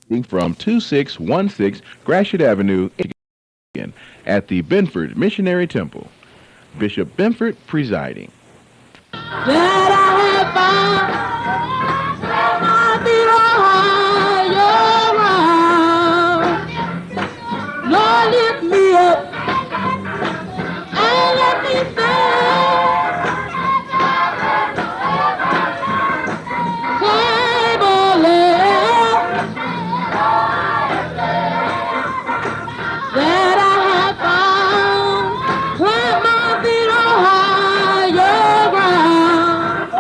from 2616 Gratiot Avenue at the Benford Missionary Temple. Bishop Benford presiding. That I have found my higher ground. Lord, lift me up and let me stand. Table that I have found. Plant my feet on higher ground.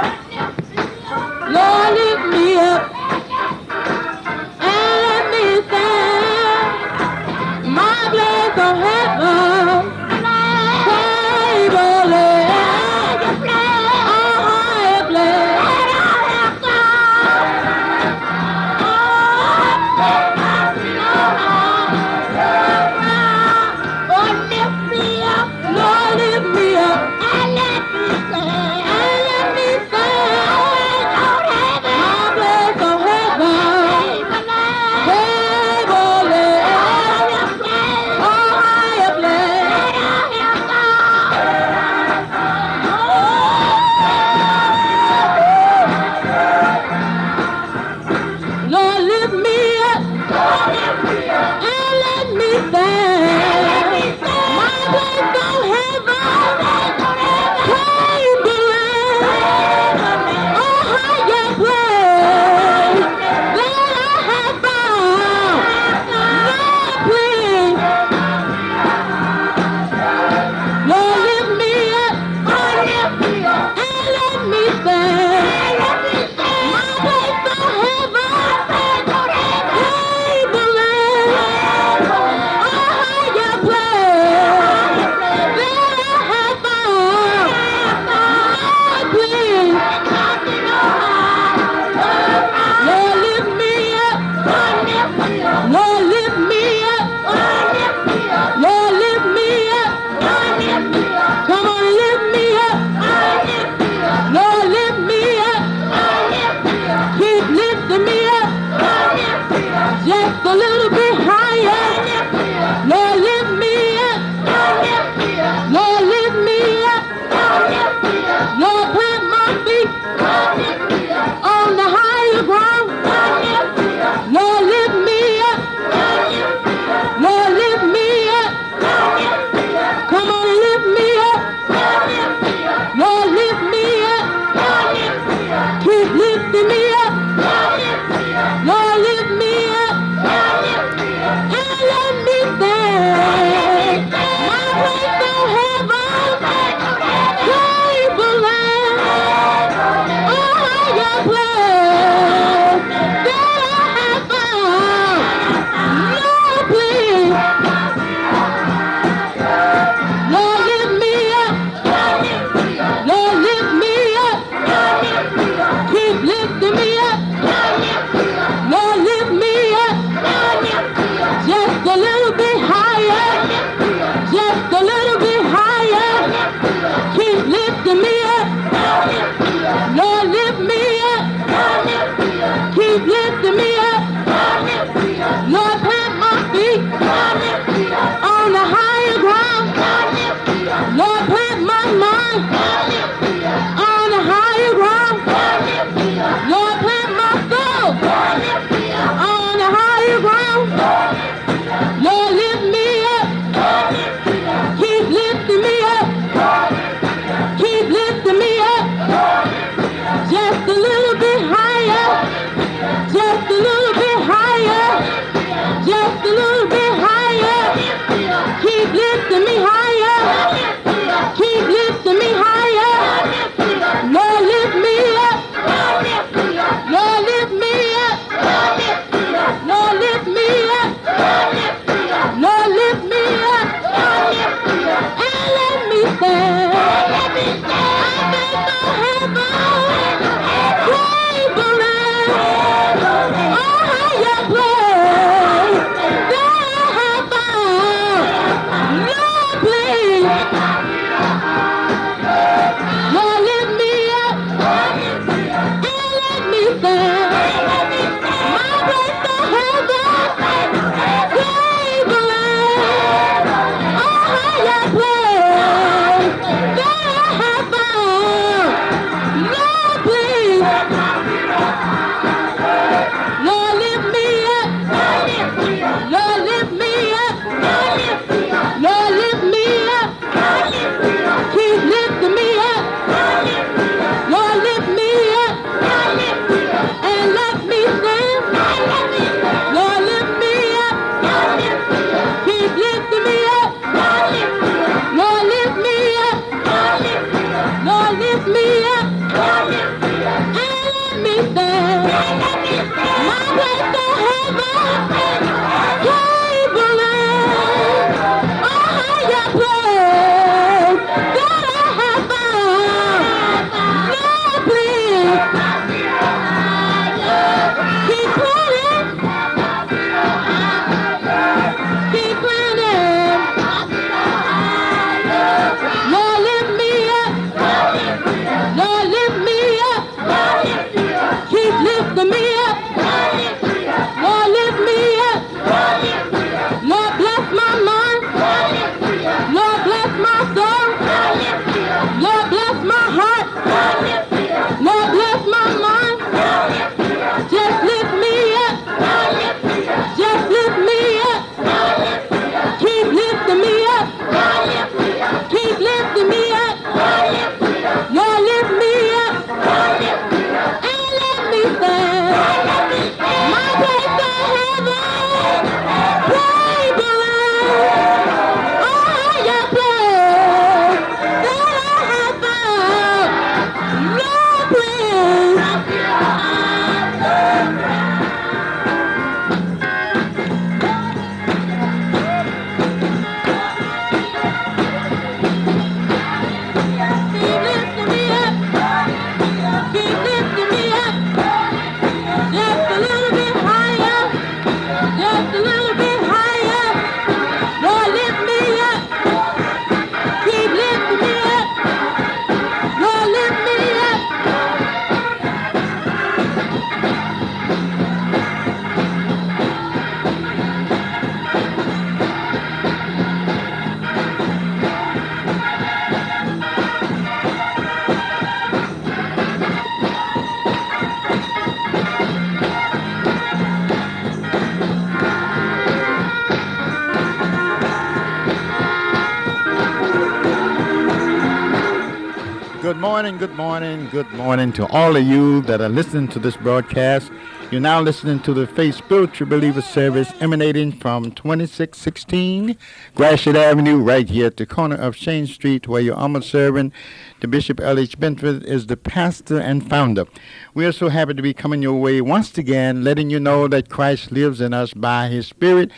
good morning to all of you that are listening to this broadcast. You're now listening to the Faith Spiritual Believer service emanating from 2616 Gratiot Avenue, right here at the corner of Shane Street, where your humble servant, the Bishop L.H. Benford, is the pastor and founder. We are so happy to be coming your way once again, letting you know that Christ lives in us by his Spirit.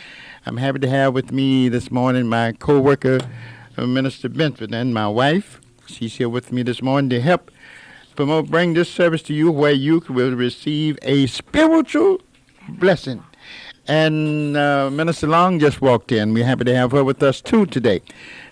I'm happy to have with me this morning my co-worker, Minister Benford, and my wife. She's here with me this morning to help bring this service to you where you will receive a spiritual blessing. And Minister Long just walked in. We're happy to have her with us too today.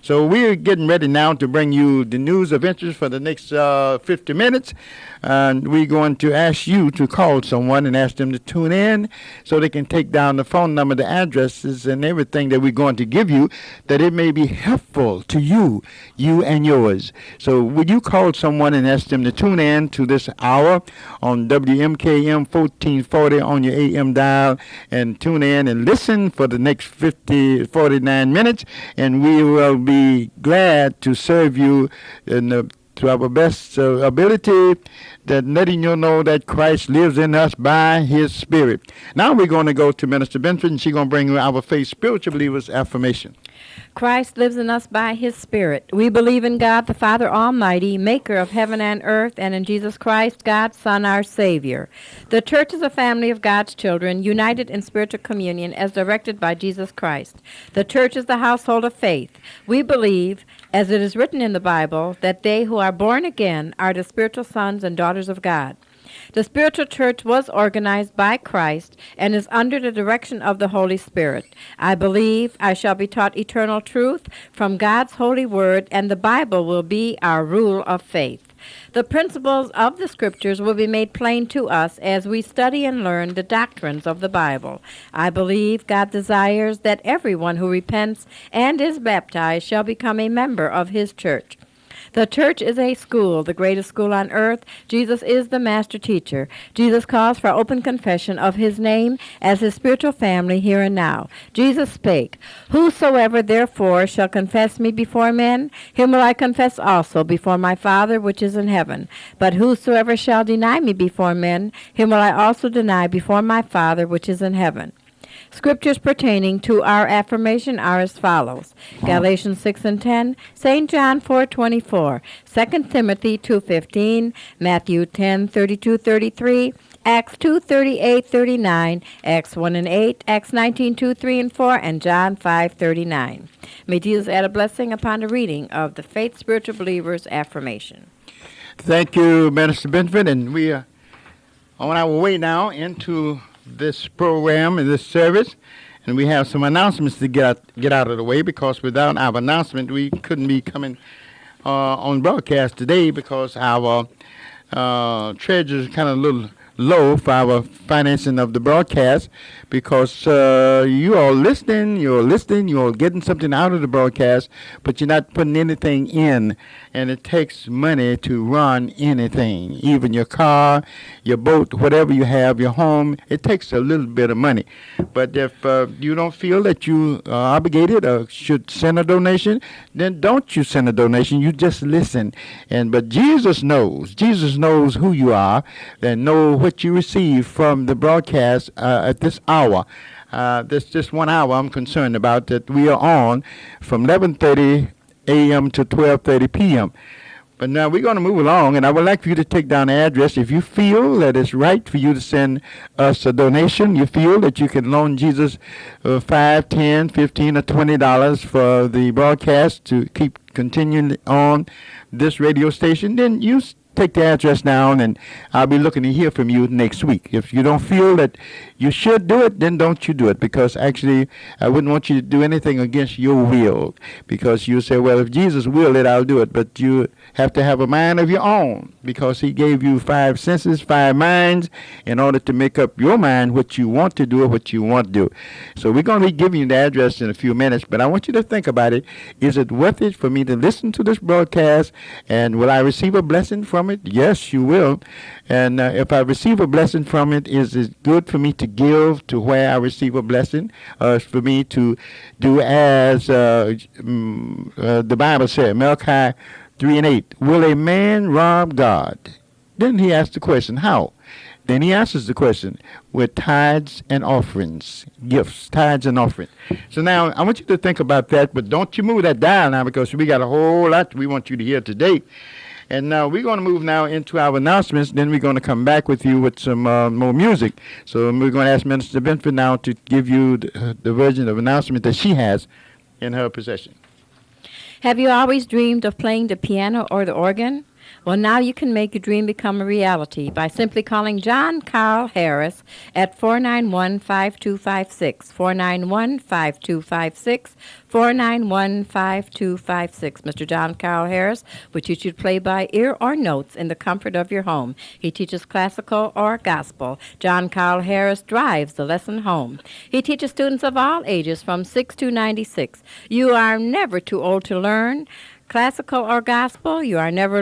So we're getting ready now to bring you the news of interest for the next 50 minutes. And we're going to ask you to call someone and ask them to tune in so they can take down the phone number, the addresses, and everything that we're going to give you, that it may be helpful to you and yours. So would you call someone and ask them to tune in to this hour on WMKM 1440 on your AM dial, and tune in and listen for the next 49 minutes, and we will be glad to serve you to our best ability, that letting you know that Christ lives in us by his Spirit. Now we're going to go to Minister Benford, and she's going to bring you our Faith Spiritual Believers affirmation. Christ lives in us by his Spirit. We believe in God the Father Almighty, maker of heaven and earth, and in Jesus Christ, God's Son, our Savior. The church is a family of God's children, united in spiritual communion as directed by Jesus Christ. The church is the household of faith. We believe, as it is written in the Bible, that they who are born again are the spiritual sons and daughters of God. The spiritual church was organized by Christ and is under the direction of the Holy Spirit. I believe I shall be taught eternal truth from God's holy word, and the Bible will be our rule of faith. The principles of the Scriptures will be made plain to us as we study and learn the doctrines of the Bible. I believe God desires that everyone who repents and is baptized shall become a member of his church. The church is a school, the greatest school on earth. Jesus is the master teacher. Jesus calls for open confession of his name as his spiritual family here and now. Jesus spake, "Whosoever therefore shall confess me before men, him will I confess also before my Father which is in heaven. But whosoever shall deny me before men, him will I also deny before my Father which is in heaven." Scriptures pertaining to our affirmation are as follows: Galatians 6:10, St. John 4:24, 2 Timothy 2:15, Matthew 10:32-33, Acts 2:38-39, Acts 1:8, Acts 19:2, 3, and 4, and John 5:39. May Jesus add a blessing upon the reading of the Faith Spiritual Believers affirmation. Thank you, Minister Benford, and we are on our way now into this program and this service, and we have some announcements to get out of the way, because without our announcement we couldn't be coming on broadcast today, because our treasure is kind of a little low for our financing of the broadcast, because you are listening, you're getting something out of the broadcast, but you're not putting anything in, and it takes money to run anything, even your car, your boat, whatever you have, your home. It takes a little bit of money. But if you don't feel that you are obligated or should send a donation, then don't you send a donation. You just listen. But Jesus knows who you are, and know what you receive from the broadcast at this hour. This just 1 hour I'm concerned about, that we are on from 11:30 a.m. to 12:30 p.m. But now we're going to move along, and I would like for you to take down the address. If you feel that it's right for you to send us a donation, you feel that you can loan Jesus $5, $10, $15, or $20 for the broadcast to keep continuing on this radio station, then you take the address down, and I'll be looking to hear from you next week. If you don't feel that you should do it, then don't you do it, because actually I wouldn't want you to do anything against your will, because you say, well, if Jesus willed it, I'll do it. But you have to have a mind of your own, because he gave you 5 senses, 5 minds, in order to make up your mind what you want to do or what you want to do. So we're going to be giving you the address in a few minutes, but I want you to think about it. Is it worth it for me to listen to this broadcast, and will I receive a blessing from it? Yes, you will. And if I receive a blessing from it, is it good for me to give to where I receive a blessing, or for me to do as the Bible said, Malachi 3 and 8. Will a man rob God? Then he asks the question, how? Then he answers the question with tithes and offerings, gifts, tithes and offerings. So now I want you to think about that, but don't you move that dial now because we got a whole lot we want you to hear today. And now we're going to move now into our announcements. Then we're going to come back with you with some more music. So we're going to ask Minister Benford now to give you the version of announcement that she has in her possession. Have you always dreamed of playing the piano or the organ? Well, now you can make your dream become a reality by simply calling John Carl Harris at 491-5256, 491-5256, 491-5256. Mr. John Carl Harris will teach you to play by ear or notes in the comfort of your home. He teaches classical or gospel. John Carl Harris drives the lesson home. He teaches students of all ages from 6 to 96. You are never too old to learn classical or gospel. You are never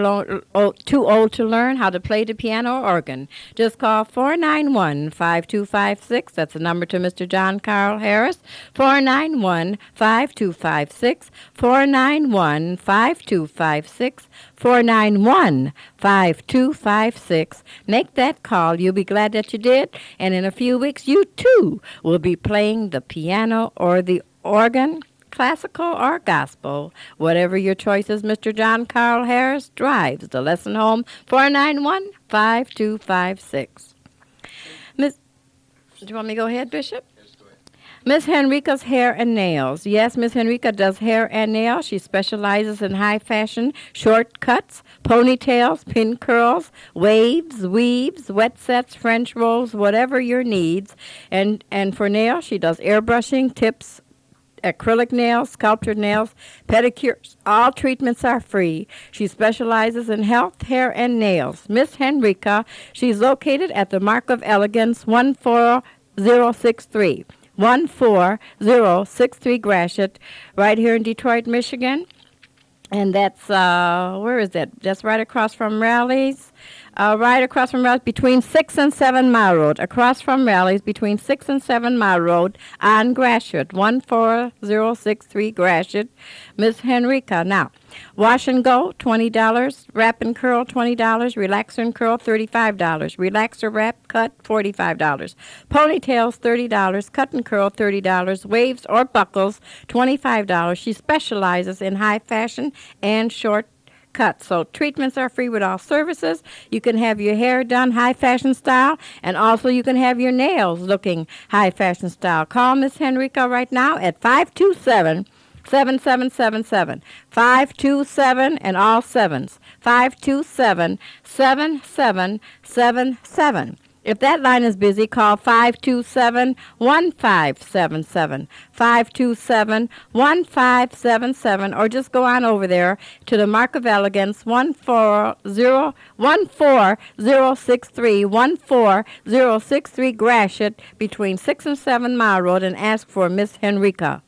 too old to learn how to play the piano or organ. Just call 491-5256. That's the number to Mr. John Carl Harris. 491-5256. 491-5256. 491-5256. Make that call. You'll be glad that you did. And in a few weeks, you too will be playing the piano or the organ, classical or gospel. Whatever your choice is, Mr. John Carl Harris drives the lesson home. 491-5256. Miss, do you want me to go ahead, Bishop? Yes, go ahead. Miss Henrica's Hair and Nails. Yes, Miss Henrica does hair and nails. She specializes in high fashion, short cuts, ponytails, pin curls, waves, weaves, wet sets, French rolls, whatever your needs. And for nails, she does airbrushing, tips, acrylic nails, sculptured nails, pedicures. All treatments are free. She specializes in health, hair, and nails. Miss Henrica, she's located at the Mark of Elegance, 14063. 14063 Gratiot, right here in Detroit, Michigan. And that's, where is that? That's right across from Rally's. Right across from Rally's, between 6 and 7 Mile Road. Across from Rally's, between 6 and 7 Mile Road on Gratiot, 14063 Gratiot. Miss Henrica. Now, wash and go, $20. Wrap and curl, $20. Relaxer and curl, $35. Relaxer, wrap, cut, $45. Ponytails, $30. Cut and curl, $30. Waves or buckles, $25. She specializes in high fashion and short cut. So treatments are free with all services. You can have your hair done high fashion style, and also you can have your nails looking high fashion style. Call Miss Henrica right now at 527-7777. 527 and all sevens. 527-7777. If that line is busy, call 527-1577, 527-1577, or just go on over there to the Mark of Elegance, 14063, Gratiot, between 6 and 7 Mile Road, and ask for Miss Henrica.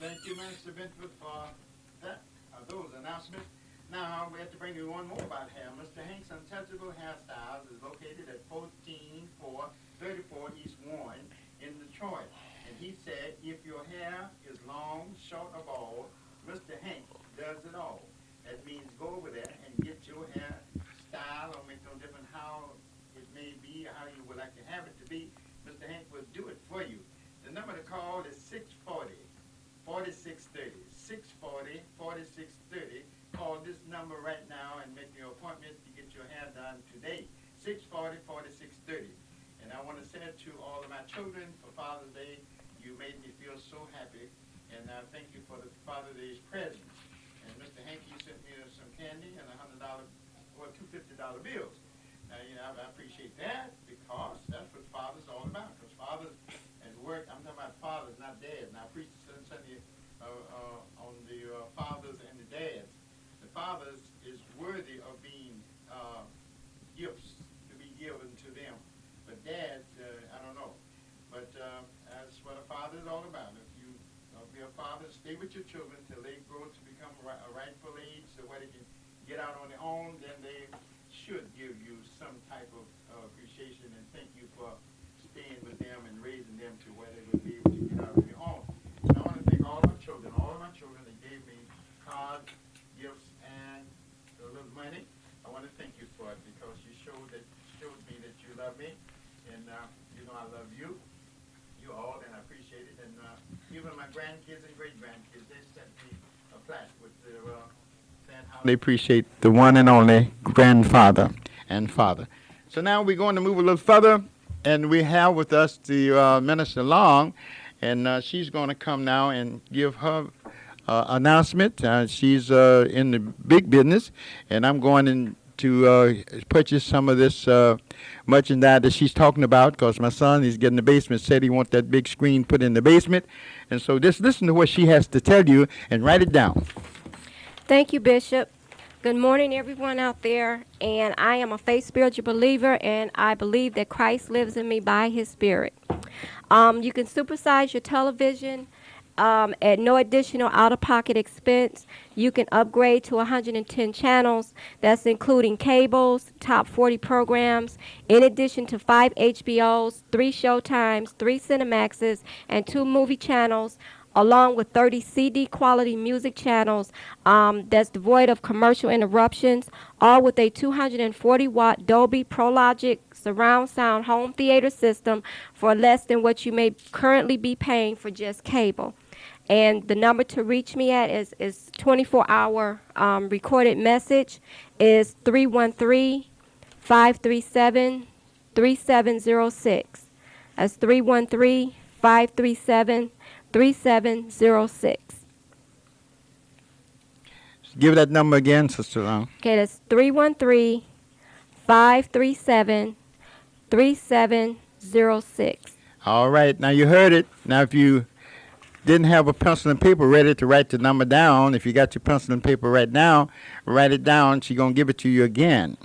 Thank you, Minister Benford, for those announcements. Now we have to bring you one more about hair. Mr. Hank's Untouchable Hairstyles is located at 14434 East Warren in Detroit. And he said, if your hair is long, short, or bald, Mr. Hank does it all. That means go over there and get your hair style, or make no difference how it may be, or how you would like to have it to be. Mr. Hank will do it for you. The number to call is 640-4630. 640-4630. Call this number right now and make your appointment to get your hair done today. 640-4630. And I want to say to all of my children for Father's Day, you made me feel so happy. And I thank you for the Father's Day's presents. And Mr. Hankey sent me some candy and $100 or two $50 bills. Now, I appreciate that because that's what Father's all about. Because Father's at work, I'm talking about fathers, not dads. Now, I preached Sunday on the fathers and the dads. The fathers is worthy of being gifts to be given to them. But dads, I don't know. But that's what a father is all about. If you be a father, stay with your children till they grow to become a rightful age, so where they can get out on their own, then they should give you some type of appreciation and thank you for staying with them and raising them to where they would be able to get out on their own. And I want to thank all of my children. All of my children, they gave me cards you all, and I appreciate it. And even my grandkids and great grandkids, they sent me a plaque with their saying how they appreciate the one and only grandfather and father. So now we're going to move a little further, and we have with us the Minister Long, and she's going to come now and give her announcement. She's in the big business, and I'm going to purchase some of this merchandise that she's talking about because my son is getting the basement, said he wants that big screen put in the basement. And so just listen to what she has to tell you and write it down. Thank you, Bishop. Good morning, everyone out there. And I am a faith spiritual believer, and I believe that Christ lives in me by his Spirit. You can supersize your television at no additional out-of-pocket expense. You can upgrade to 110 channels. That's including cables, top 40 programs, in addition to 5 HBOs, 3 Showtimes, 3 Cinemaxes, and 2 movie channels, along with 30 CD quality music channels that's devoid of commercial interruptions, all with a 240-watt Dolby ProLogic surround sound home theater system for less than what you may currently be paying for just cable. And the number to reach me at is 24-hour recorded message is 313-537-3706. That's 313-537-3706. Give that number again, Sister Long. Okay, that's 313-537-3706. All right, now you heard it. Now if you didn't have a pencil and paper ready to write the number down, if you got your pencil and paper right now, write it down. She's going to give it to you again.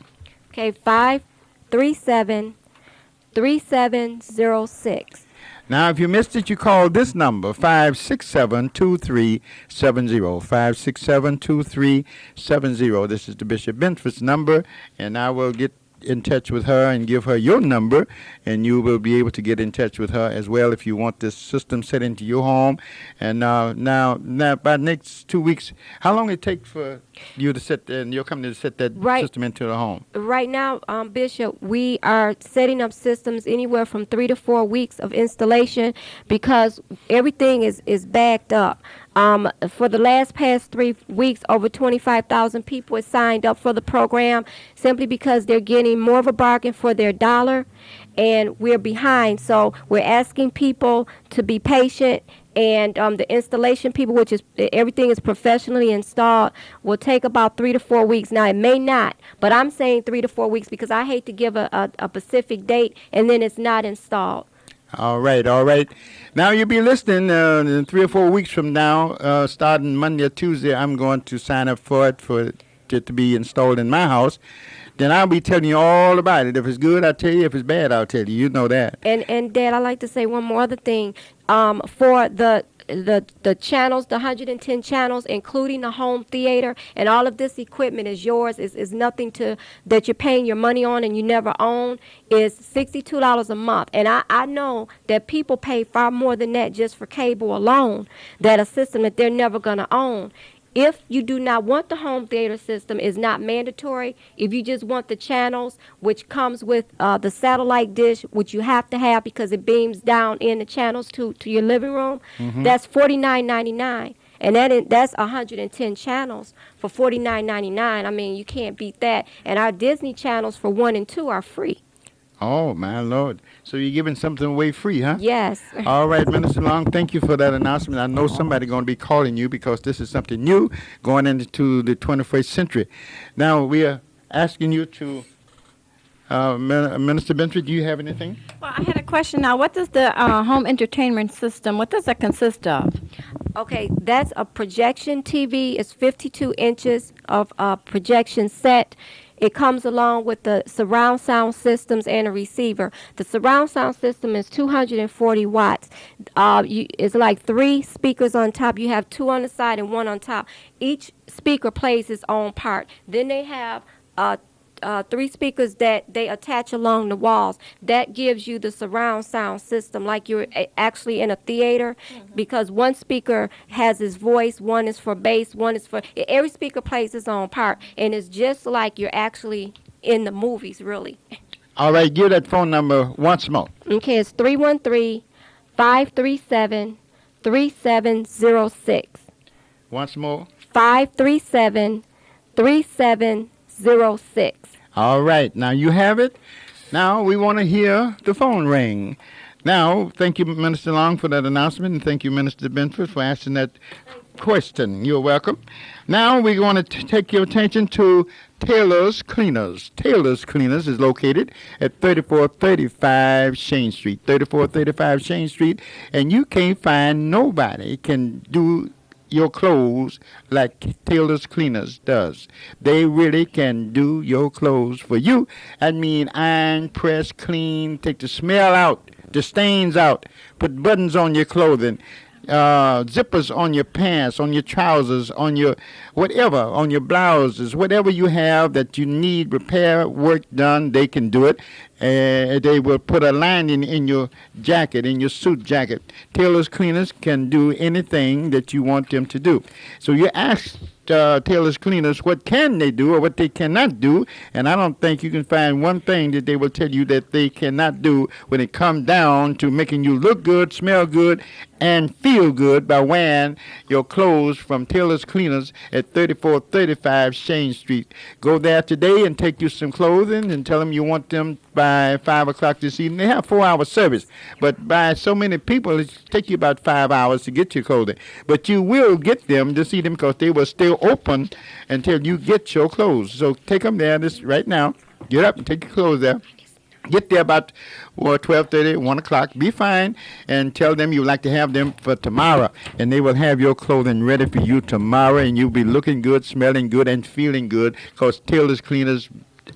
Okay, 537-3706. Now, if you missed it, you call this number, 567-2370, 567-2370. This is the Bishop Benford's number, and I will get in touch with her and give her your number, and you will be able to get in touch with her as well if you want this system set into your home. And now by next 2 weeks, how long it take for you to set and your company to set that system into the home? Right now, Bishop, we are setting up systems anywhere from 3 to 4 weeks of installation because everything is backed up. For the past 3 weeks, over 25,000 people have signed up for the program simply because they're getting more of a bargain for their dollar, and we're behind. So we're asking people to be patient, and the installation people, which is everything is professionally installed, will take about 3 to 4 weeks. Now, it may not, but I'm saying 3 to 4 weeks because I hate to give a specific date and then it's not installed. All right. Now you'll be listening in 3 or 4 weeks from now, starting Monday or Tuesday. I'm going to sign up for it to be installed in my house. Then I'll be telling you all about it. If it's good, I'll tell you. If it's bad, I'll tell you. You know that. And Dad, I'd like to say one more other thing. For the channels, the 110 channels, including the home theater, and all of this equipment is yours. Is nothing that you're paying your money on and you never own. Is $62 a month. And I know that people pay far more than that just for cable alone. That a system that they're never going to own. If you do not want the home theater system, is not mandatory. If you just want the channels, which comes with the satellite dish, which you have to have because it beams down in the channels to your living room, that's $49.99. And that's 110 channels for $49.99. I mean, you can't beat that. And our Disney channels for 1 and 2 are free. Oh, my Lord. So you're giving something away free, huh? Yes. All right, Minister Long, thank you for that announcement. I know somebody's going to be calling you because this is something new going into the 21st century. Now, we are asking you to, Minister Benford, do you have anything? Well, I had a question now. What does the home entertainment system, what does that consist of? Okay, that's a projection TV. It's 52 inches of projection set. It comes along with the surround sound systems and a receiver. The surround sound system is 240 watts. It's like 3 speakers on top. You have 2 on the side and 1 on top. Each speaker plays its own part. Then they have 3 speakers that they attach along the walls. That gives you the surround sound system like you're actually in a theater, because one speaker has its voice, one is for bass, one is for... Every speaker plays its own part, and it's just like you're actually in the movies, really. All right, give that phone number once more. Okay, it's 313-537-3706. Once more. 537-3706. All right, now you have it. Now we want to hear the phone ring. Now, thank you, Minister Long, for that announcement, and thank you, Minister Benford, for asking that question. You're welcome. Now we're going to take your attention to Taylor's Cleaners. Taylor's Cleaners is located at 3435 Shane Street. 3435 Shane Street, and you can't find nobody can do your clothes like Taylor's Cleaners does. They really can do your clothes for you. I mean, iron, press, clean, take the smell out, the stains out, put buttons on your clothing, zippers on your pants, on your trousers, on your whatever, on your blouses, whatever you have that you need repair work done, they can do it. They will put a lining in your jacket, in your suit jacket. Taylor's Cleaners can do anything that you want them to do. So you ask Taylor's Cleaners what can they do or what they cannot do, and I don't think you can find one thing that they will tell you that they cannot do when it comes down to making you look good, smell good, and feel good by wearing your clothes from Taylor's Cleaners at 3435 Shane Street. Go there today and take you some clothing and tell them you want them by 5 o'clock this evening. They have 4-hour service, but by so many people, it takes you about 5 hours to get your clothing. But you will get them to see them because they will stay open until you get your clothes. So take them there this right now. Get up and take your clothes there. Get there about 12:30, 1 o'clock. Be fine and tell them you would like to have them for tomorrow. And they will have your clothing ready for you tomorrow, and you'll be looking good, smelling good, and feeling good because Taylor's Cleaners,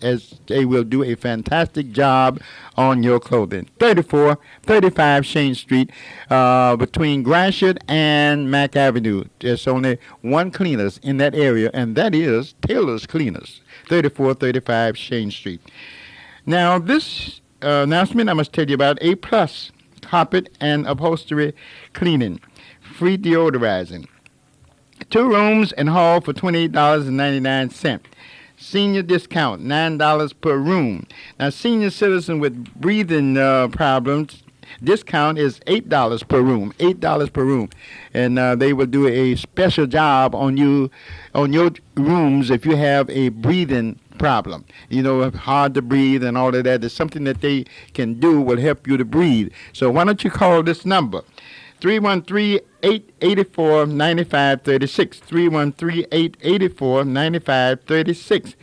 as they will do a fantastic job on your clothing. 3435 Shane Street, between Gratiot and Mack Avenue. There's only one cleaners in that area, and that is Taylor's Cleaners. 3435 Shane Street. Now, this announcement I must tell you about A Plus Carpet and Upholstery Cleaning, free deodorizing. 2 rooms and hall for $28.99. Senior discount, $9 per room. Now, senior citizen with breathing problems, discount is $8 per room. $8 per room, and they will do a special job on you, on your rooms if you have a breathing problem. You know, hard to breathe and all of that. There's something that they can do will help you to breathe. So why don't you call this number? 313-884-9536. 313-884-9536.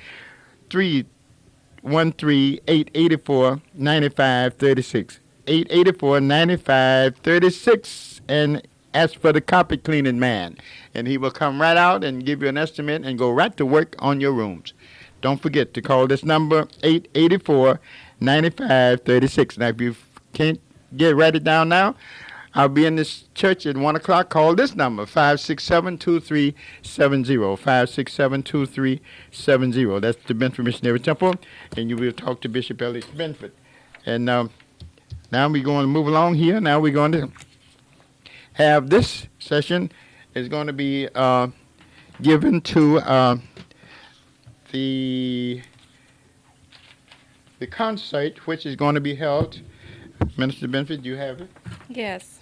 313-884-9536. 884-9536. And ask for the carpet cleaning man. And he will come right out and give you an estimate and go right to work on your rooms. Don't forget to call this number, 884-9536. Now, if you can't write it down now, I'll be in this church at 1 o'clock. Call this number, 567-2370, 567-2370. That's the Benford Missionary Temple, and you will talk to Bishop Elliot Benford. And now we're going to move along here. Now we're going to have this session is going to be given to the concert, which is going to be held. Minister Benford, do you have it? Yes.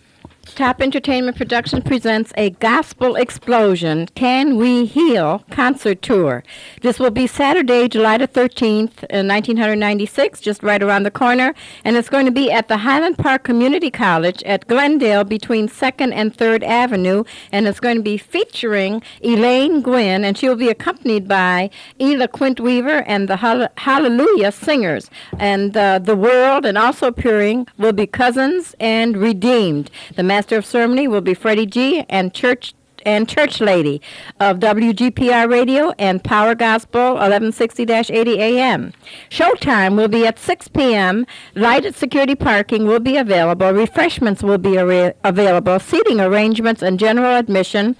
Top Entertainment Productions presents a Gospel Explosion, Can We Heal concert tour. This will be Saturday, July the 13th, 1996, just right around the corner, and it's going to be at the Highland Park Community College at Glendale between 2nd and 3rd Avenue, and it's going to be featuring Elaine Gwynn, and she will be accompanied by Ela Quint Weaver and the Hallelujah Singers, and The World, and also appearing will be Cousins and Redeemed. The Master of Ceremony will be Freddie G. and Church Lady of WGPR Radio and Power Gospel 1160-80 AM. Showtime will be at 6 p.m. Lighted security parking will be available. Refreshments will be available. Seating arrangements and general admission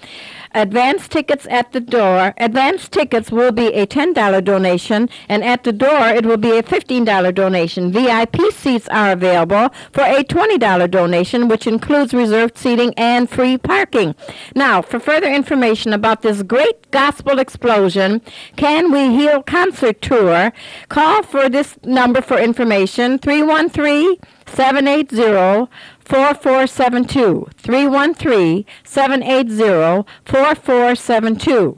Advance tickets at the door. Advance tickets will be a $10 donation, and at the door it will be a $15 donation. VIP seats are available for a $20 donation, which includes reserved seating and free parking. Now, for further information about this great gospel explosion, Can We Heal concert tour, call for this number for information, 313-780-4472. 313-780-4472.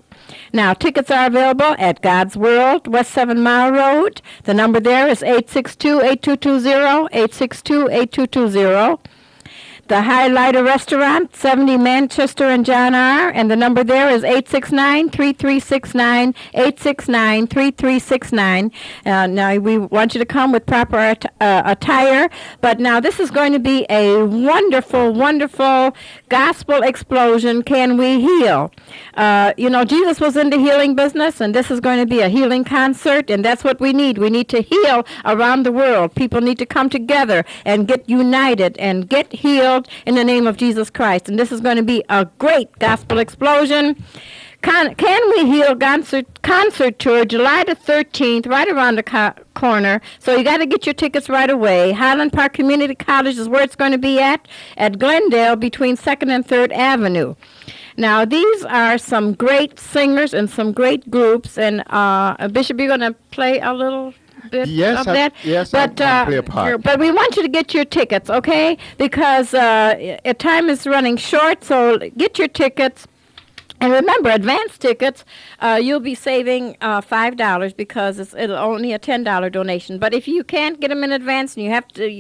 Now, tickets are available at God's World, West 7 Mile Road. The number there is 862-8220, 862-8220. The Highlighter Restaurant, 70 Manchester and John R., and the number there is 869-3369, 869-3369. Now, we want you to come with proper attire, but now this is going to be a wonderful, wonderful gospel explosion. Can we heal? Jesus was in the healing business, and this is going to be a healing concert, and that's what we need. We need to heal around the world. People need to come together and get united and get healed in the name of Jesus Christ. And this is going to be a great gospel explosion. Can We Heal concert tour, July the 13th, right around the corner. So you got to get your tickets right away. Highland Park Community College is where it's going to be at Glendale between 2nd and 3rd Avenue. Now, these are some great singers and some great groups. And Bishop, you're going to play a little bit of that? Yes, but, I'll play a part. But we want you to get your tickets, okay? Because time is running short, so get your tickets. And remember, advance tickets, you'll be saving $5 because it's only a $10 donation. But if you can't get them in advance and you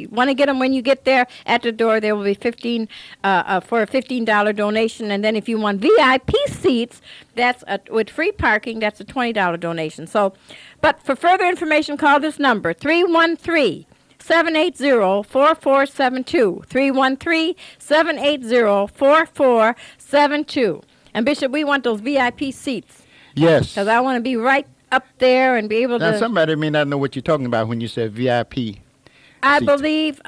want to get them when you get there at the door, there will be for a $15 donation. And then if you want VIP seats, that's with free parking, that's a $20 donation. So, but for further information, call this number, 313-780-4472, 313-780-4472. And Bishop, we want those VIP seats. Yes. Because I want to be right up there and be able Now, to... somebody may not know what you're talking about when you say VIP. I seats. believe,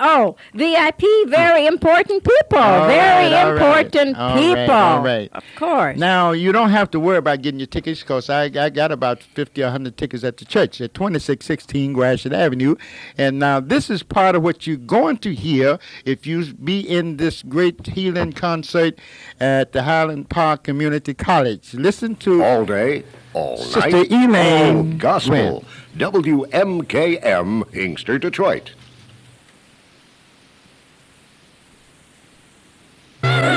VIP, very important people. All very right, all right. important All people. right, all right. Of course. Now, you don't have to worry about getting your tickets because I got about 50 or 100 tickets at the church at 2616 Gratiot Avenue. And now this is part of what you're going to hear if you be in this great healing concert at the Highland Park Community College. Listen to All day, all Sister night, Elaine all gospel. Wynn. WMKM, Inkster, Detroit. Yeah.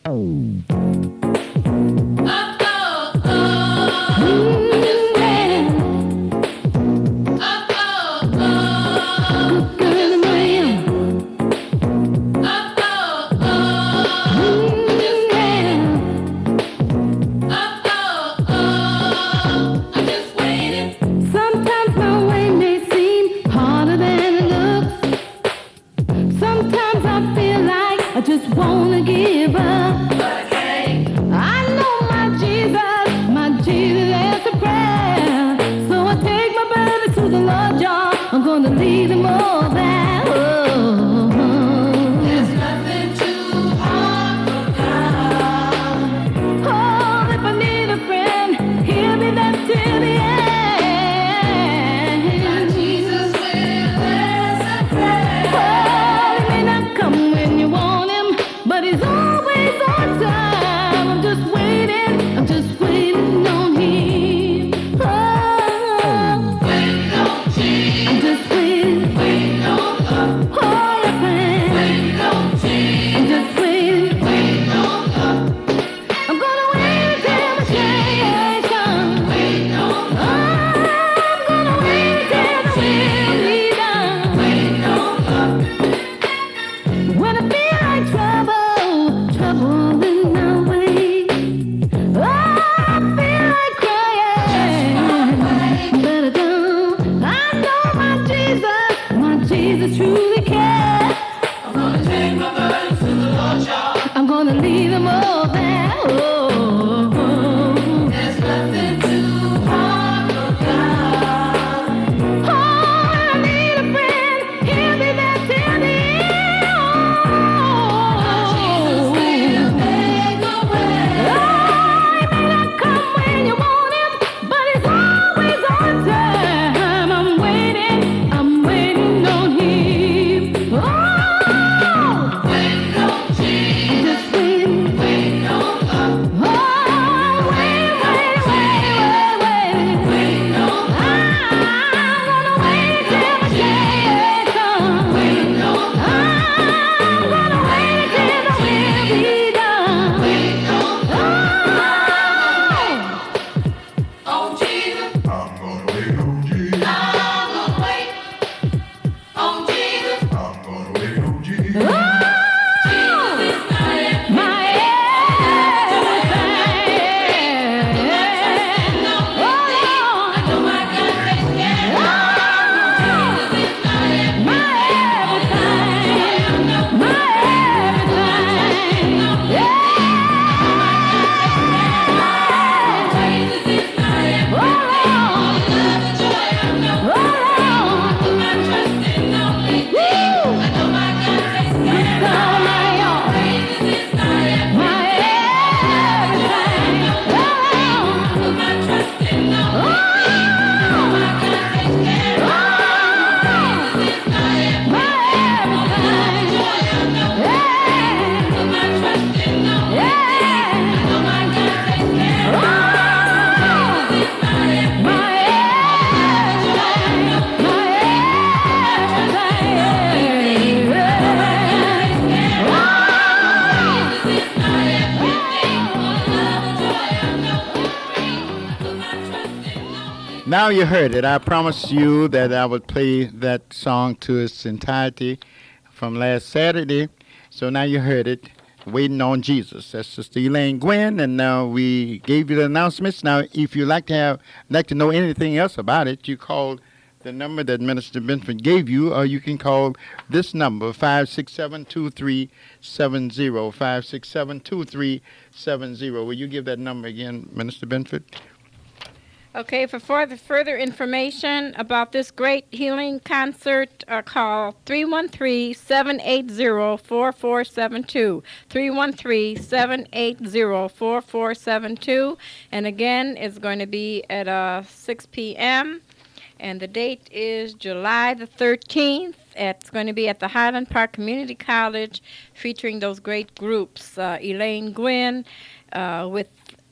Sometimes my way may seem harder than it looks. Sometimes I feel like I just wanna give up. I know my Jesus answers prayer. So I take my baby to the Lord, y'all. I'm gonna lead them all there. Oh, there's nothing too hard for God. Oh, if I need a friend, he'll be there till the end. My Jesus will answer prayer. Oh, he may not come when you want him, but he's always on time. I'm just waiting on him. Oh, waiting on Jesus. I'm just waiting on love. Oh, yes, I am. Waiting on Jesus. I'm just waiting on love. I'm gonna wait until the change comes. Waiting on love. I'm gonna wait till the will be done. Waiting on love. When I feel like trouble in my way, oh, I feel like crying, better don't. I know my Jesus truly cares. I'm gonna take my burdens to the Lord, y'all. I'm gonna leave them all there. Oh, there's nothing too hard for God. Oh, I need a friend. He'll be there till the end. Jesus will make a way. Oh, he may not come when you want him, but he's always on time. I'm waiting on him. Oh, waiting on Jesus. I'm just waiting on love. Oh, waiting on love. I'm gonna wait till the change comes. Waiting on love. I'm gonna wait till the will be done. Waiting on love. On Jesus. I'm gonna wait on Jesus. I'm gonna wait on Jesus. I'm gonna wait on Jesus. Oh, Jesus is my everything. Oh, I know my God takes care of me. Jesus is my everything. My everything. Yeah. Jesus is my everything. All the love and joy I know. I put my trust in only Thee. I know my God takes care of me. Jesus is my everything. My everything. I put my trust in only Thee. I know my God takes care of me. Jesus is my everything. All the love and joy I know. I put my trust in only Thee. I know my God takes care of me. Jesus is my everything. Now you heard it. I promised you that I would play that song to its entirety from last Saturday. So now you heard it. Waiting on Jesus. That's Sister Elaine Gwen, and now we gave you the announcements. Now, if you'd like to know anything else about it, you call the number that Minister Benford gave you, or you can call this number, 567-2370, 567-2370. Will you give that number again, Minister Benford? Okay, for further information about this great healing concert, call 313-780-4472, 313-780-4472. And again, it's going to be at 6 p.m., and the date is July the 13th. It's going to be at the Highland Park Community College, featuring those great groups, Elaine Gwynn with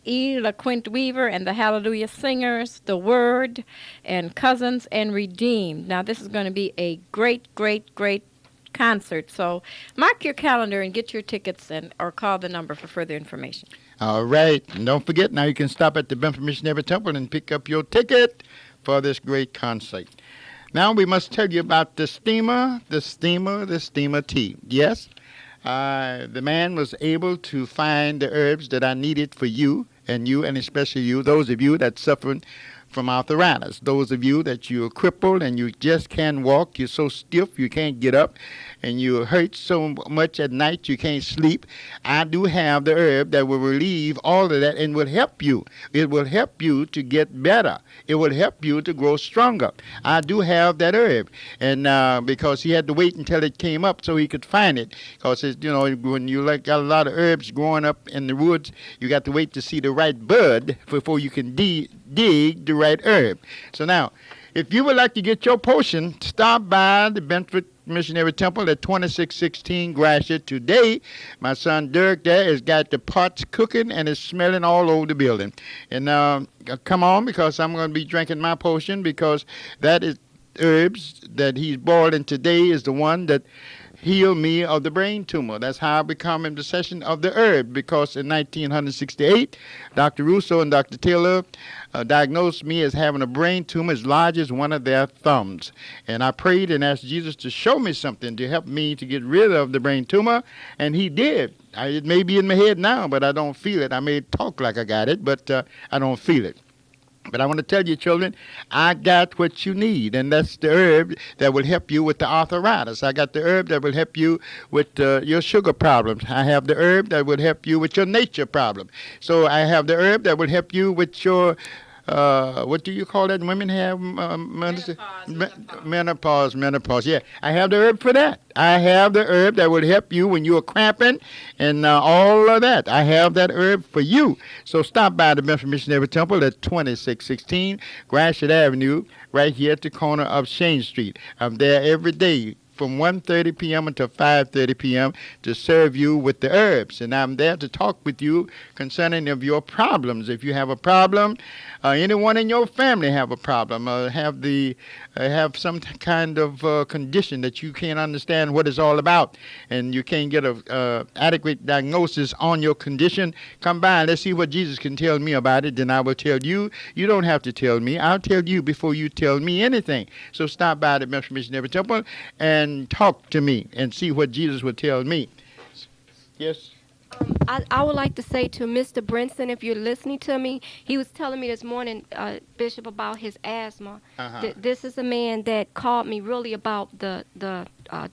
E. LaQuint Weaver and the Hallelujah Singers, The Word, and Cousins and Redeemed. Now, this is going to be a great, great, great concert. So mark your calendar and get your tickets or call the number for further information. All right. And don't forget, now you can stop at the Benford Missionary Temple and pick up your ticket for this great concert. Now we must tell you about the steamer tea. Yes, the man was able to find the herbs that I needed for you, and especially you, those of you that suffer from arthritis, those of you that you're crippled and you just can't walk, you're so stiff you can't get up, and you hurt so much at night you can't sleep. I do have the herb that will relieve all of that and will help you. It will help you to get better. It will help you to grow stronger. I do have that herb, and because he had to wait until it came up so he could find it, because when you got a lot of herbs growing up in the woods, you got to wait to see the right bud before you can dig the right herb. So now, if you would like to get your potion, stop by the Benford Missionary Temple at 2616 Gratiot today. My son Dirk there has got the pots cooking and it's smelling all over the building. And come on, because I'm going to be drinking my potion, because that is herbs that he's boiling today is the one that healed me of the brain tumor. That's how I become in possession of the herb, because in 1968, Dr. Russo and Dr. Taylor diagnosed me as having a brain tumor as large as one of their thumbs. And I prayed and asked Jesus to show me something to help me to get rid of the brain tumor, and he did. It may be in my head now, but I don't feel it. I may talk like I got it, but I don't feel it. But I want to tell you, children, I got what you need, and that's the herb that will help you with the arthritis. I got the herb that will help you with your sugar problems. I have the herb that will help you with your nature problem. So I have the herb that will help you with your what do you call that? Women have menopause. Yeah, I have the herb for that. I have the herb that will help you when you are cramping and all of that. I have that herb for you. So stop by the Benford Missionary Temple at 2616 Gratiot Avenue, right here at the corner of Shane Street. I'm there every day from 1:30 p.m. until 5:30 p.m. to serve you with the herbs. And I'm there to talk with you concerning of your problems. If you have a problem, anyone in your family have a problem, have some kind of condition that you can't understand what it's all about, and you can't get a adequate diagnosis on your condition, come by and let's see what Jesus can tell me about it. Then I will tell you. You don't have to tell me. I'll tell you before you tell me anything. So stop by the Benford Missionary Temple and talk to me and see what Jesus would tell me. Yes? I would like to say to Mr. Brinson, if you're listening to me, he was telling me this morning, Bishop, about his asthma. This is a man that called me really about the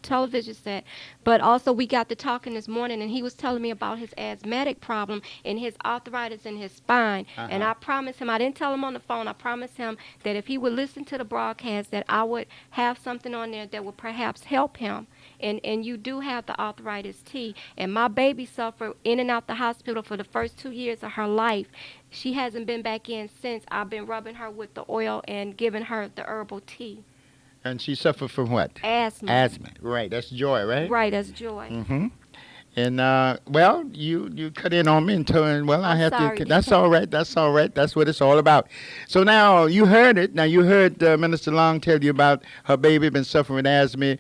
television set, but also we got to talking this morning, and he was telling me about his asthmatic problem and his arthritis in his spine. And I promised him, I didn't tell him on the phone, I promised him that if he would listen to the broadcast, that I would have something on there that would perhaps help him. And you do have the arthritis tea. And my baby suffered in and out the hospital for the first 2 years of her life. She hasn't been back in since. I've been rubbing her with the oil and giving her the herbal tea. And she suffered from what? Asthma. Asthma. Right. That's Joy, right? Right, that's Joy. Mm-hmm. And, well, you cut in on me and told, well, I have sorry. to. That's all right. That's all right. That's what it's all about. So now you heard it. Now you heard Minister Long tell you about her baby been suffering with asthma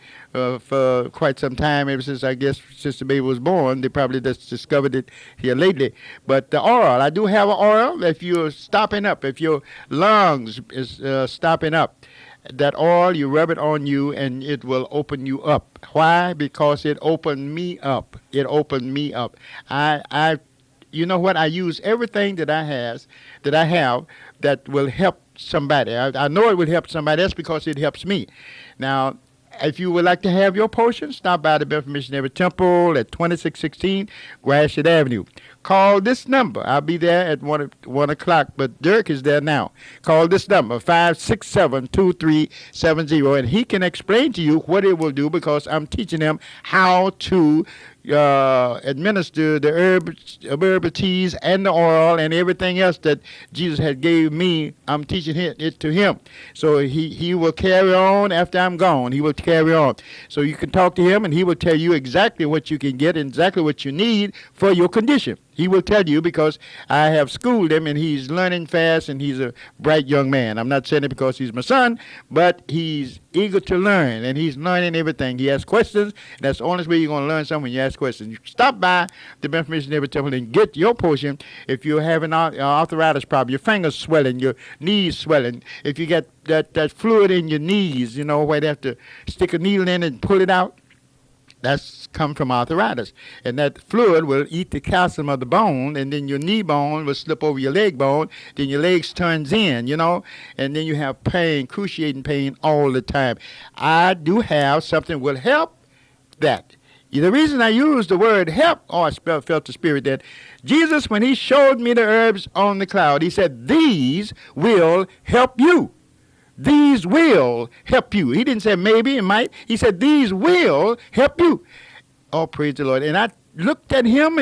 for quite some time, ever since, I guess, since the baby was born. They probably just discovered it here lately. But the oil, I do have an oil. If you're stopping up, if your lungs is stopping up, that oil, you rub it on you, and it will open you up. Why? Because it opened me up. It opened me up. You know what? I use everything that I have that will help somebody. I know it will help somebody else because it helps me. Now, if you would like to have your potion, stop by the Benford Missionary Temple at 2616 Gratiot Avenue. Call this number. I'll be there at 1 o'clock, but Dirk is there now. Call this number, 567-2370, and he can explain to you what it will do, because I'm teaching him how to administer the herbal teas and the oil and everything else that Jesus had gave me. I'm teaching it to him. So he will carry on after I'm gone. He will carry on. So you can talk to him, and he will tell you exactly what you can get and exactly what you need for your condition. He will tell you because I have schooled him and he's learning fast and he's a bright young man. I'm not saying it because he's my son, but he's eager to learn and he's learning everything. He has questions. That's the only way you're going to learn something when you ask questions. You stop by the Benford Missionary Temple and get your portion if you're having arthritis problem, your fingers swelling, your knees swelling. If you get that fluid in your knees, you know, where they have to stick a needle in and pull it out. That's come from arthritis. And that fluid will eat the calcium of the bone, and then your knee bone will slip over your leg bone, then your legs turns in, you know, and then you have pain, excruciating pain all the time. I do have something will help that. The reason I use the word help, I felt the Spirit that Jesus, when he showed me the herbs on the cloud, he said, these will help you. These will help you. He didn't say maybe, it might. He said, these will help you. Oh, praise the Lord. And I looked at him,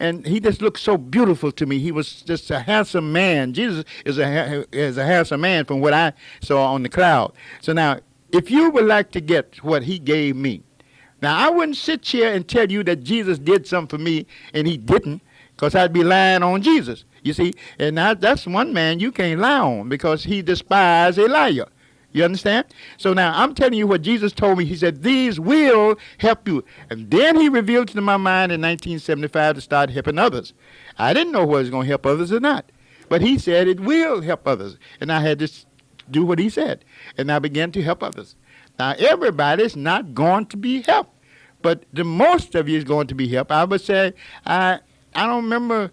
and he just looked so beautiful to me. He was just a handsome man. Jesus is a handsome man from what I saw on the cloud. So now, if you would like to get what he gave me, now I wouldn't sit here and tell you that Jesus did something for me, and he didn't, because I'd be lying on Jesus. You see, and that's one man you can't lie on because he despised a liar. You understand? So now I'm telling you what Jesus told me. He said, these will help you. And then he revealed to my mind in 1975 to start helping others. I didn't know whether it was going to help others or not. But he said it will help others. And I had to do what he said. And I began to help others. Now, everybody's not going to be helped. But the most of you is going to be helped. I would say, I don't remember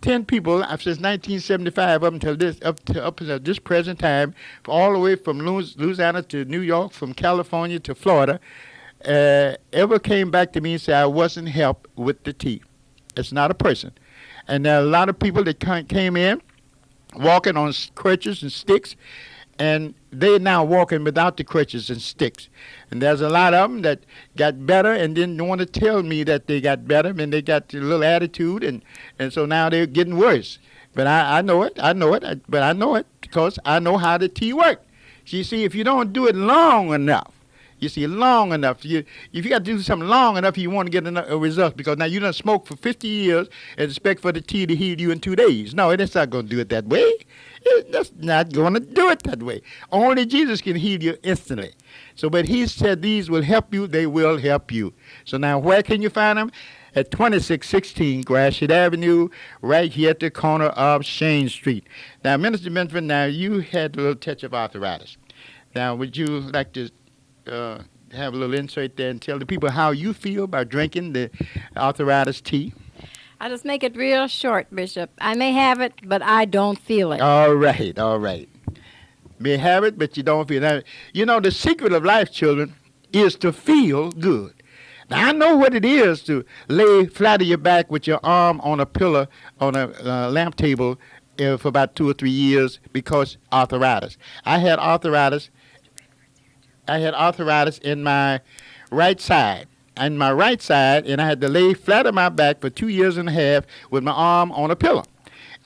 10 people since 1975 up until this present time, all the way from Louisiana to New York, from California to Florida, ever came back to me and said I wasn't helped with the tea. It's not a person. And there are a lot of people that came in walking on crutches and sticks, and they're now walking without the crutches and sticks. And there's a lot of them that got better and didn't want to tell me that they got better, and they got a little attitude, and so now they're getting worse. But I know it, but I know it because I know how the tea works. You see, if you don't do it long enough, if you got to do something long enough, you want to get a result, because now you done smoked for 50 years and expect for the tea to heal you in 2 days. No, it's not going to do it that way. It's not going to do it that way. Only Jesus can heal you instantly. So, but he said these will help you, they will help you. So now where can you find them? At 2616 Gratiot Avenue, right here at the corner of Shane Street. Now, Minister Benford, now you had a little touch of arthritis. Now, would you like to have a little insight there and tell the people how you feel about drinking the arthritis tea? I'll just make it real short, Bishop. I may have it, but I don't feel it. All right. May have it, but you don't feel it. You know, the secret of life, children, is to feel good. Now, I know what it is to lay flat on your back with your arm on a pillow, on a lamp table for about 2 or 3 years because arthritis. I had arthritis in my right side. And I had to lay flat on my back for 2 years and a half with my arm on a pillow.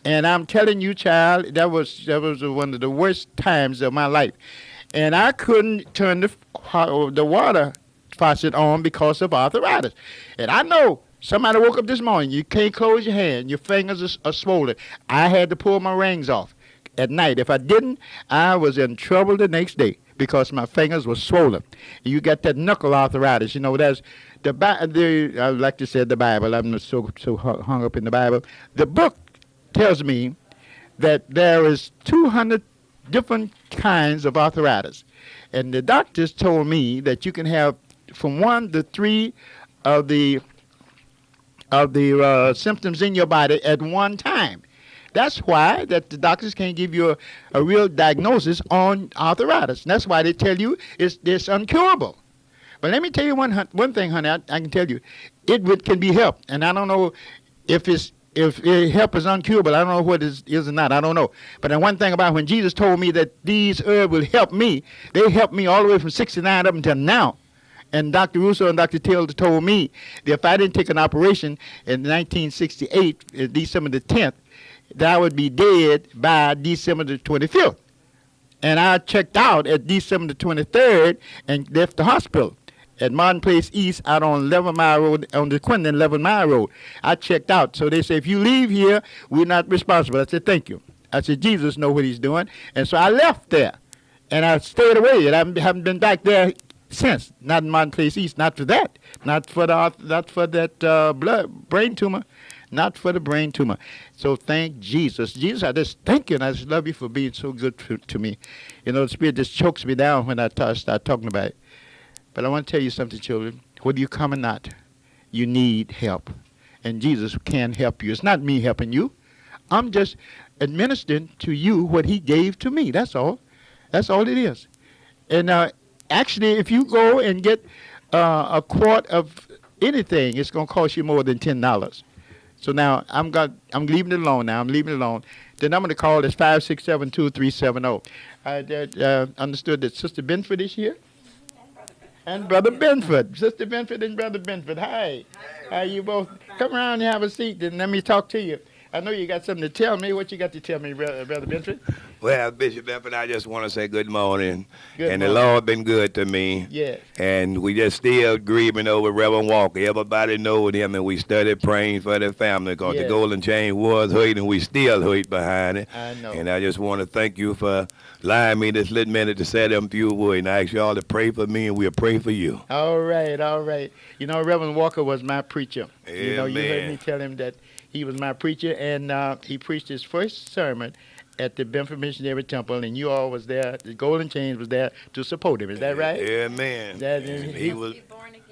And I'm telling you, child, that was one of the worst times of my life. And I couldn't turn the water faucet on because of arthritis. And I know somebody woke up this morning, you can't close your hand, your fingers are swollen. I had to pull my rings off at night. If I didn't, I was in trouble the next day, because my fingers were swollen. You got that knuckle arthritis. You know, there's I like to say the Bible. I'm not so hung up in the Bible. The book tells me that there is 200 different kinds of arthritis. And the doctors told me that you can have from 1 to 3 of the symptoms in your body at one time. That's why that the doctors can't give you a real diagnosis on arthritis. And that's why they tell you it's uncurable. But let me tell you one thing, honey. I can tell you, it can be helped. And I don't know if help is uncurable. I don't know what it is or not. I don't know. But the one thing about when Jesus told me that these herbs will help me, they helped me all the way from 69 up until now. And Dr. Russo and Dr. Taylor told me that if I didn't take an operation in 1968, December the 10th, that I would be dead by December the 25th. And I checked out at December the 23rd and left the hospital. at Martin Place East out on 11 Mile Road, on the Quinton 11 Mile Road. I checked out. So they said, if you leave here, we're not responsible. I said, thank you. I said, Jesus know what he's doing. And so I left there. And I stayed away. And I haven't been back there since. Not in Martin Place East. Not for that. Not for that brain tumor. Not for the brain tumor. So thank Jesus. Jesus, I just thank you, and I just love you for being so good to me. You know, the Spirit just chokes me down when I start talking about it. But I want to tell you something, children. Whether you come or not, you need help. And Jesus can help you. It's not me helping you. I'm just administering to you what he gave to me. That's all. That's all it is. And actually, if you go and get a quart of anything, it's going to cost you more than $10. So now I'm leaving it alone now. I'm leaving it alone. The number to call is 567-2370. I understood that Sister Benford is here. And Brother Benford. Sister Benford and Brother Benford. Hi. How you both? Come around and have a seat and let me talk to you. I know you got something to tell me. What you got to tell me, Brother Benford? Well, Bishop Benford, I just want to say good morning. Good and morning. the Lord been good to me. Yes. And we just still grieving over Reverend Walker. Everybody know him, and we started praying for their family because Yes. the golden chain was hurt, and we still hurt behind it. I know. And I just want to thank you for allowing me this little minute to say them few words. And I ask y'all to pray for me, and we'll pray for you. All right, all right. You know, Reverend Walker was my preacher. You know, you heard Amen. me tell him that he was my preacher, and he preached his first sermon at the Benford Missionary Temple, and you all was there. The Golden Chains was there to support him. Is that right? Amen. That And he was.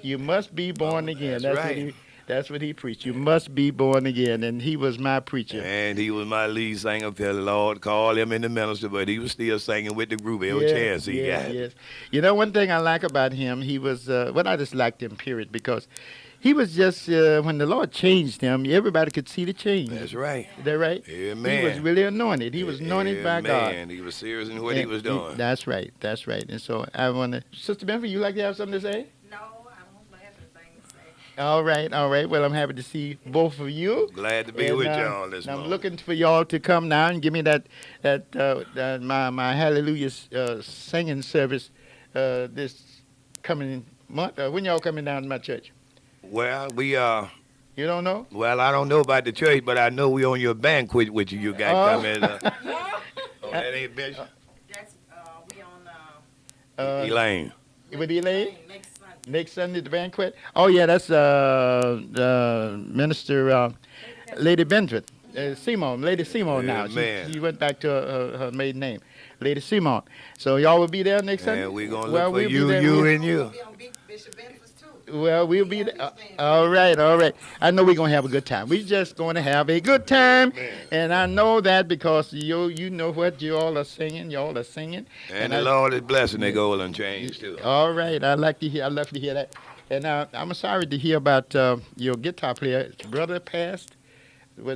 You must be born again. That's right. That's what he preached. You must be born again, and he was my preacher. And he was my lead singer. The Lord called him in the minister, but he was still singing with the group every chance he got. Yes. You know, one thing I like about him, he was, I just liked him, period, because he was just, when the Lord changed him, everybody could see the change. That's right. Is that right? Amen. He was really anointed. He was anointed by God. Amen. He was serious in what he was doing. That's right. That's right. And so I want to, Sister Benford, you like to have something to say? No, I don't have anything to say. All right, all right. Well, I'm happy to see both of you. Glad to be And, with y'all this I'm morning. looking for y'all to come now and give me my Hallelujah singing service this coming month. When y'all coming down to my church? Well, You don't know? well, I don't know about the church, but I know we on your banquet with you got coming. Oh, that ain't Bishop? That's, we on, Elaine. With Elaine? next Sunday. Next Sunday, the banquet? Oh, yeah, that's Minister Lady Benford. Simone, Lady Simone now. Amen. She went back to her maiden name, Lady Simone. So y'all will be there next Sunday? And we're going to Well, look for we'll be there. you, and you. Well, we'll be there. All right, all right. I know we're going to have a good time. We're just going to have a good time. And I know that because you know what you all are singing. Y'all are singing. And the Lord is blessing the golden chains, too. All right. I love to hear that. And I'm sorry to hear about your guitar player. His brother passed.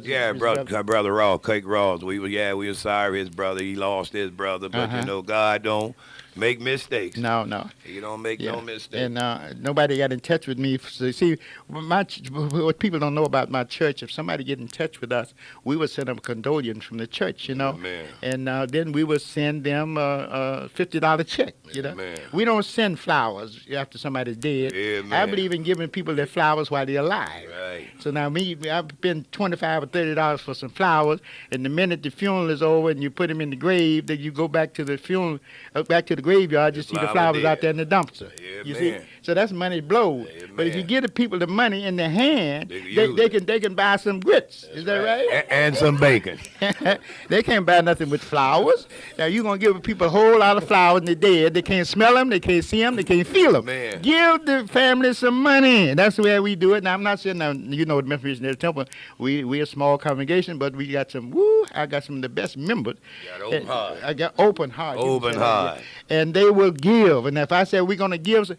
Yeah, brother Ross, Cake Ross. We were sorry his brother. He lost his brother, but you know God don't make mistakes. No. He don't make no mistakes. And nobody got in touch with me. So, see, what people don't know about my church, if somebody get in touch with us, we would send them a condolence from the church, you know. Amen. And then we would send them a $50 check, you know. Amen. We don't send flowers after somebody's dead. Amen. I believe in giving people their flowers while they're alive. Right. So now I've spent $25 or $30 for some flowers, and the minute the funeral is over and you put them in the grave, then you go back to the funeral, back to the graveyard, you see the flowers out there in the dumpster. Amen. You see, so that's money blowed. Amen. But if you give the people the money in their hand, They can they can buy some grits. Is that right? And some bacon. They can't buy nothing with flowers. Now you're gonna give people a whole lot of flowers and they're dead. They can't smell them, they can't see them, they can't feel them. Amen. Give the family some money. That's the way we do it. Now I'm not saying now you know the Memphis Missionary Temple. We a small congregation, but we got some. I got some of the best members. Got open heart. I got open heart. Open heart. And they will give. And if I say we're gonna give.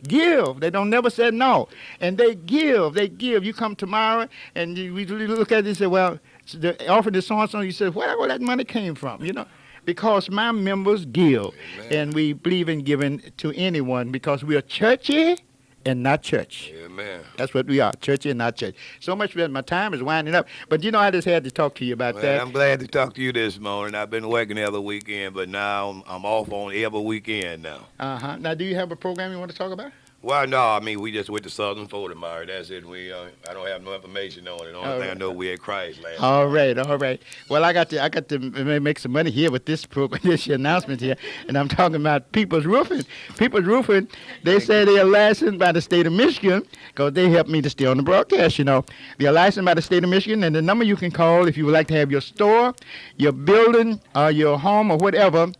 They don't never say no. And they give. They give. You come tomorrow and we look at it and say, well, the offering is so and so. You say, where all that money came from? You know. Because my members give. Amen. And we believe in giving to anyone because we are churchy and not church. Amen. That's what we are, churchy and not church. So much that my time is winding up. But you know, I just had to talk to you about Well, that. I'm glad to talk to you this morning. I've been working every weekend, but now I'm off on every weekend now. Uh-huh. Now, do you have a program you want to talk about? Well, no, I mean we just went to Southern Florida, Mary. That's it. I don't have no information on it. The only thing I know, we at Christ last. All right, all right. Well, I got to make some money here with this program, this announcement here, and I'm talking about People's Roofing. People's Roofing, they say they are licensed by the state of Michigan because they helped me to stay on the broadcast. They are licensed by the state of Michigan, and the number you can call if you would like to have your store, your building, your home, or whatever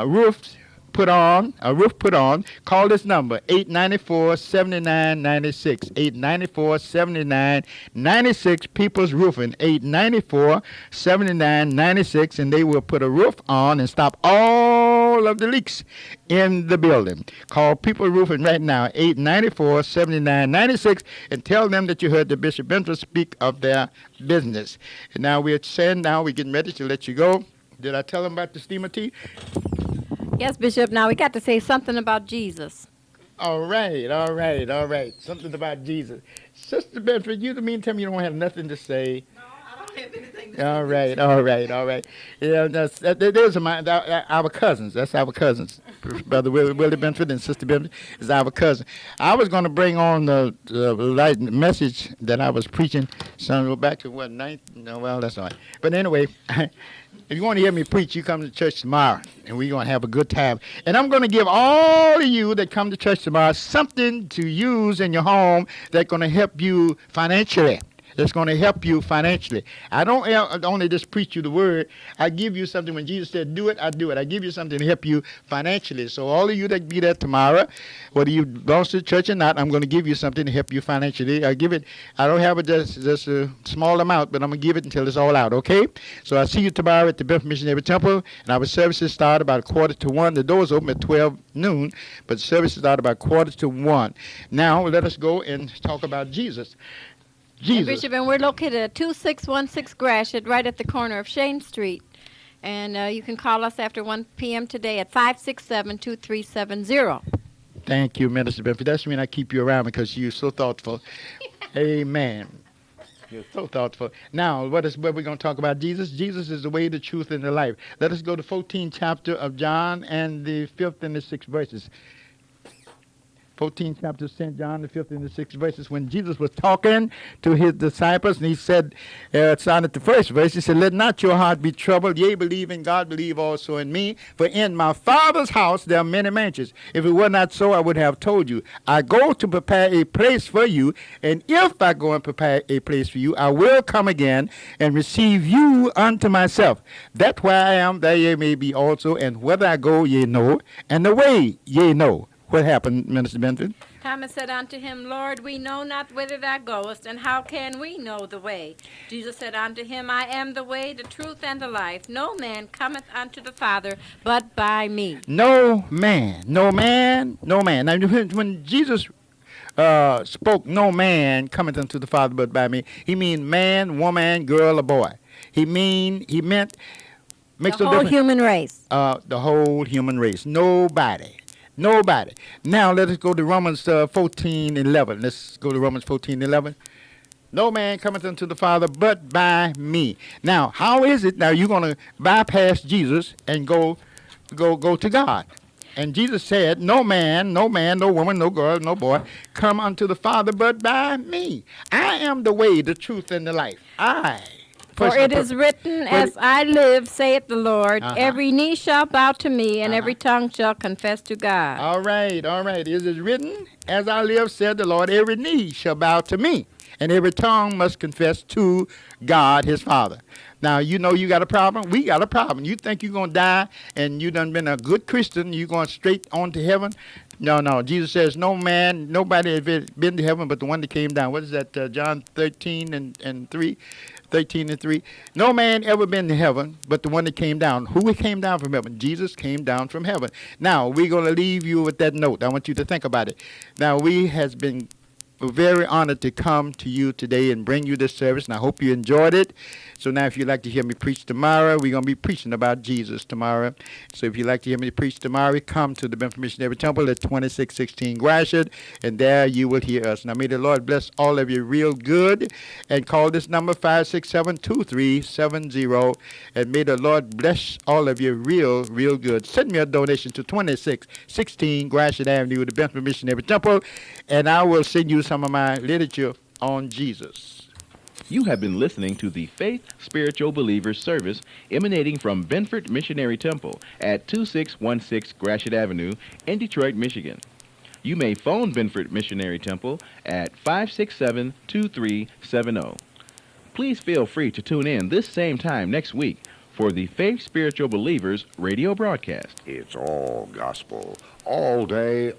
roofed. A roof put on, call this number, 894-7996, 894-7996, People's Roofing, 894-7996, and they will put a roof on and stop all of the leaks in the building. Call People's Roofing right now, 894-7996, and tell them that you heard the Bishop Benford speak of their business. And now we're getting ready to let you go. Did I tell them about the steamer tea? Yes, Bishop. Now we got to say something about Jesus. All right. Something about Jesus. Sister Benford, you mean you don't have nothing to say? No, I don't have anything to say. All right. Yeah, those are our cousins. That's our cousins. Brother Willie Benford and Sister Benford is our cousin. I was going to bring on the light message that I was preaching. So go back to what, 9th? No, well, that's all right. But anyway, if you want to hear me preach, you come to church tomorrow, and we're going to have a good time. And I'm going to give all of you that come to church tomorrow something to use in your home that's going to help you financially. That's going to help you financially. I don't only just preach you the word. I give you something. When Jesus said, do it, I do it. I give you something to help you financially. So all of you that be there tomorrow, whether you belong to the church or not, I'm going to give you something to help you financially. I don't have it just a small amount, but I'm going to give it until it's all out, okay? So I'll see you tomorrow at the Benford Missionary Temple, and our services start about 1:45. The doors open at 12 noon, but the services start about 1:45. Now let us go and talk about Jesus. And Bishop, and we're located at 2616 Gratiot, right at the corner of Shane Street. And you can call us after 1 p.m. today at 567-2370. Thank you, Minister Benford. That's when I keep you around because you're so thoughtful. Amen. You're so thoughtful. Now, what we're going to talk about? Jesus. Jesus is the way, the truth, and the life. Let us go to 14th chapter of John and the 5th and the 6th verses. 14th chapter of St. John, the 5th and the 6th verses, when Jesus was talking to his disciples, and he said, it's on at the first verse, he said, let not your heart be troubled. Ye believe in God, believe also in me. For in my Father's house there are many mansions. If it were not so, I would have told you. I go to prepare a place for you, and if I go and prepare a place for you, I will come again and receive you unto myself. That where I am, there ye may be also, and whither I go ye know, and the way ye know. What happened, Minister Benford? Thomas said unto him, Lord, we know not whither thou goest, and how can we know the way? Jesus said unto him, I am the way, the truth, and the life. No man cometh unto the Father but by me. No man. Now, when Jesus spoke, no man cometh unto the Father but by me, he mean man, woman, girl, or boy. He meant makes the no whole difference. human race. The whole human race. Nobody. Now let us go to Romans 14:11. Let's go to Romans 14:11. No man cometh unto the Father but by me. Now, how is it now you're going to bypass Jesus and go to God? And Jesus said, no man, no woman, no girl, no boy, come unto the Father but by me. I am the way, the truth, and the life. For it is written, as I live, saith the Lord, every knee shall bow to me, and every tongue shall confess to God. All right. It is written, as I live, said the Lord, every knee shall bow to me, and every tongue must confess to God, his Father. Now, you know you got a problem. We got a problem. You think you're going to die, and you done been a good Christian, you're going straight on to heaven? No. Jesus says, nobody has been to heaven but the one that came down. What is that, John 13 and 3? 13 and 3. No man ever been to heaven but the one that came down. Who came down from heaven? Jesus came down from heaven. Now, we're going to leave you with that note. I want you to think about it. Now, we has been we're very honored to come to you today and bring you this service, and I hope you enjoyed it. So now if you'd like to hear me preach tomorrow, we're going to be preaching about Jesus tomorrow. So if you'd like to hear me preach tomorrow, come to the Benford Missionary Temple at 2616 Gratiot, and there you will hear us. Now may the Lord bless all of you real good, and call this number 567-2370, and may the Lord bless all of you real good. Send me a donation to 2616 Gratiot Avenue, the Benford Missionary Temple, and I will send you some of my literature on Jesus. You have been listening to the Faith Spiritual Believers service emanating from Benford Missionary Temple at 2616 Gratiot Avenue in Detroit, Michigan. You may phone Benford Missionary Temple at 567-2370. Please feel free to tune in this same time next week for the Faith Spiritual Believers radio broadcast. It's all gospel, all day,